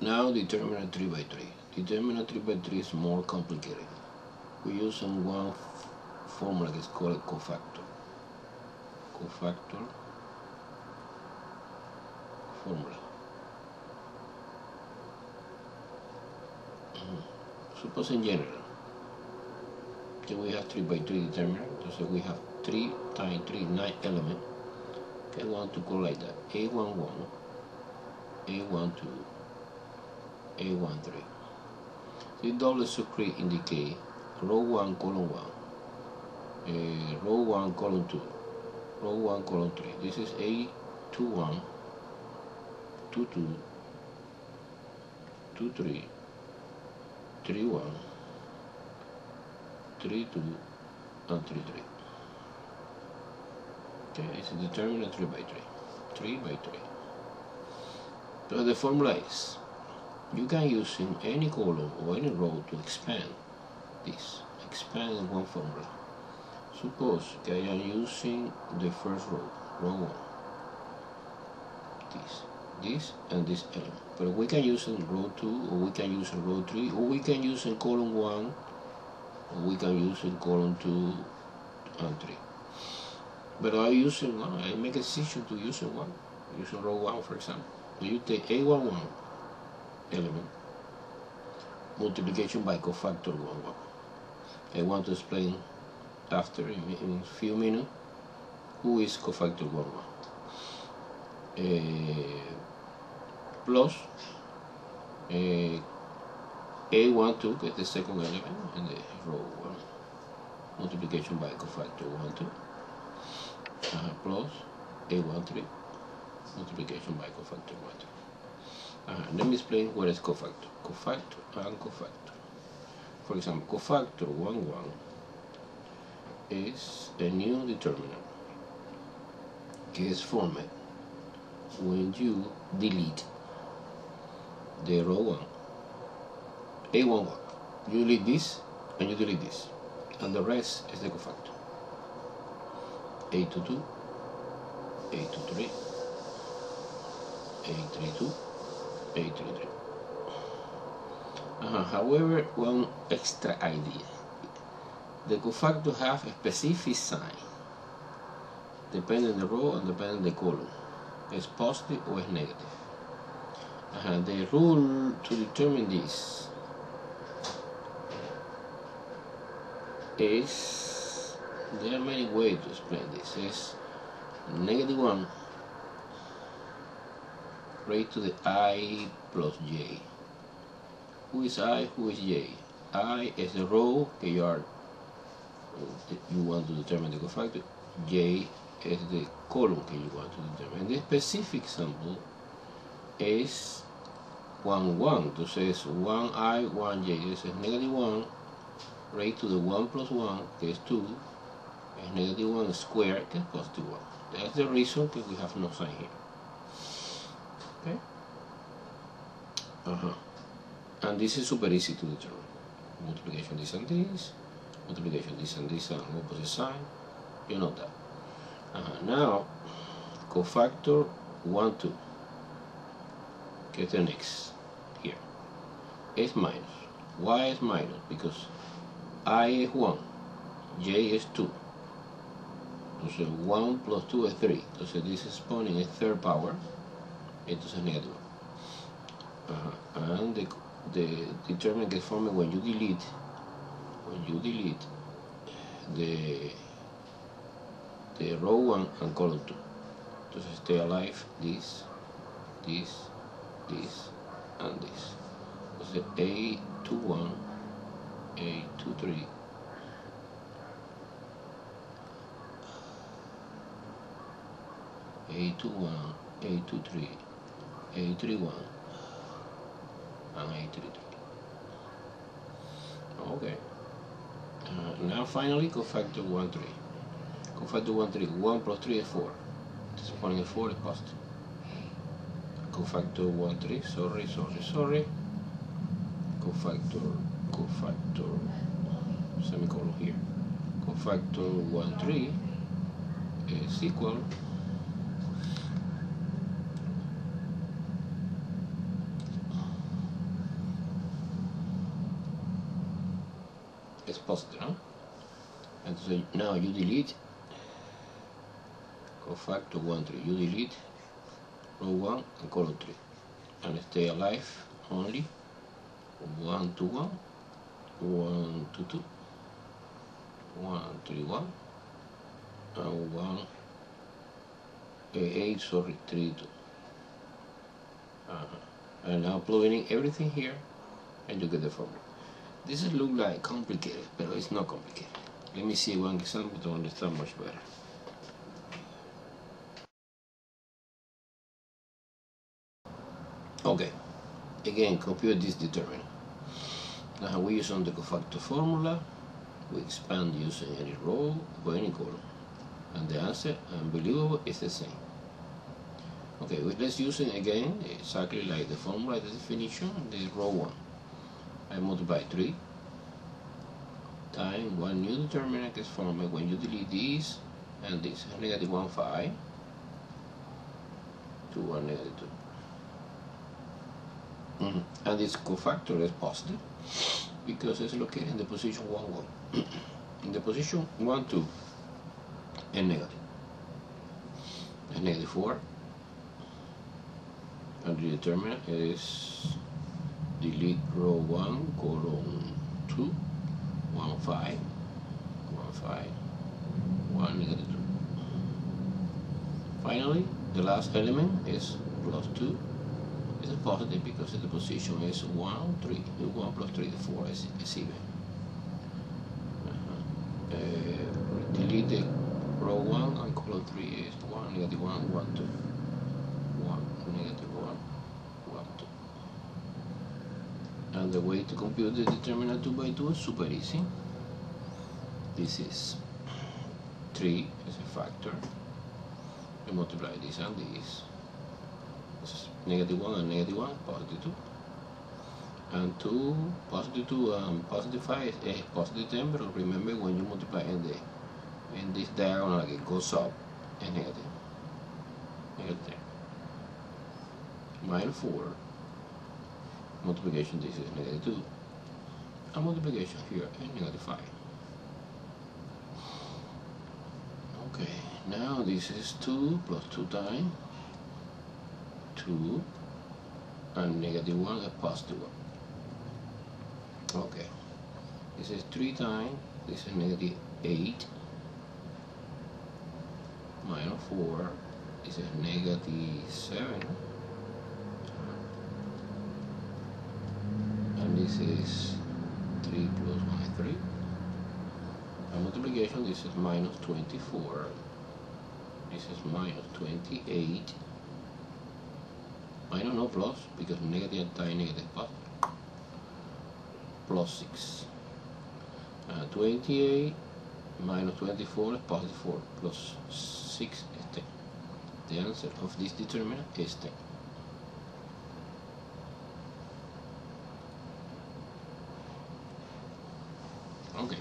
Now determinant 3 by 3. Determinant 3 by 3 is more complicated. We use one formula that's called cofactor. Cofactor formula. Suppose in general that we have 3 by 3 determinant, so we have 3 times 3, 9 elements. Okay, I want to call like that: A11, A12, A13. The double secret indicate row 1, column 1, row 1, column 2, row 1, column 3. This is A21, 22, 23, 31, 32, and 33. Okay, it's a determinant 3 by 3. 3 by 3. So the formula is, you can use in any column or any row to expand this. Expand in one formula. Suppose I am using the first row, row 1. This and this element. But we can use in row 2, or we can use in row 3, or we can use in column 1, or we can use in column 2 and 3. But I use in one, I make a decision to use in one. Use in row 1, for example. You take A11 element, multiplication by cofactor 1, 1. I want to explain after, in a few minutes, who is cofactor 1, 1. Plus A12, is the second element in the row 1, multiplication by cofactor 1, 2, plus A13, multiplication by cofactor 1, 2. Let me explain what is cofactor. Cofactor and cofactor. For example, cofactor 1, 1 is a new determinant. It is formed when you delete the row 1, A11. You delete this and you delete this, and the rest is the cofactor. A22, A23, A32, A33. However, one extra idea. The cofactor have a specific sign depending on the row and depending on the column. It's positive or it's negative. The rule to determine this is, there are many ways to explain this. It's -1 raised to the I plus j. Who is I? Who is j? I is the row that you want to determine the cofactor. J is the column that you want to determine. And the specific example is 1, 1. So says 1i, 1j. This is -1 raised to the 1 plus 1, that is 2. Is -1 squared, that is positive 1. That's the reason that we have no sign here. Okay? And this is super easy to determine. Multiplication this and this, multiplication this and this and opposite sign. You know that. Now, cofactor 1, 2. Get the next here. S minus. Why is minus? Because I is 1, j is 2. So 1 plus 2 is 3. So this exponent is third power. Entonces negative. And the determinant gets formed when you delete the row 1 and column 2. Entonces stay alive this, and this. Entonces A21, A23, A21, A23, A31, and A33. Okay. Now finally cofactor 1, 3. Cofactor 1, 3. 1 plus 3 is 4. This exponent is 4 is positive. Cofactor 1, 3. Sorry. Cofactor. Semicolon here. Cofactor 1, 3 is equal is positive, no? And so now you delete cofactor 1, 3. You delete row 1 and column 3. And stay alive only 1, 2, 1, 1, 2, 2, 1, 3, 1, and 1, 8, sorry, 3, 2. And now plugging in everything here, and you get the formula. This is look like complicated, but it's not complicated. Let me see one example to understand much better. Okay, again, compute this determinant. Now we use on the cofactor formula, we expand using any row or any column, and the answer, unbelievable, is the same. Okay, let's use it again, exactly like the formula, the definition, this row 1. I multiply 3 times one new determinant is formed when you delete this and this, negative 1, 5, to 1, negative 2. And this cofactor is positive because it's located in the position 1, 1. In the position 1, 2, and negative. And negative 4. And the determinant is delete row 1, column 2, 1, 5, 1, 5, 1, negative 2. Finally, the last element is plus 2. It's positive because the position is 1, 3. 1 plus 3 is 4, is even. Delete the row 1 and column 3 is 1, negative 1, 1, 2. 1, negative 1, 1, 2. And the way to compute the determinant 2 by 2 is super easy. This is 3 is a factor. You multiply this and this. This is negative 1 and negative 1, positive 2. And 2, positive 2 and positive 5 is positive 10, but remember when you multiply in this diagonal, it goes up and negative. Negative 10. Minus 4. Multiplication, this is negative 2. And multiplication here is negative 5. Okay, now this is 2 plus 2 times 2 and negative 1 is positive 1. Okay, this is 3 times, this is negative 8 minus 4, this is negative 7, and this is 3 plus 1 is 3. And multiplication, this is minus 24, this is minus 28, minus no plus, because negative times negative positive, plus 6. 28 minus 24 is positive 4, plus 6 is 10. The answer of this determinant is 10. Okay.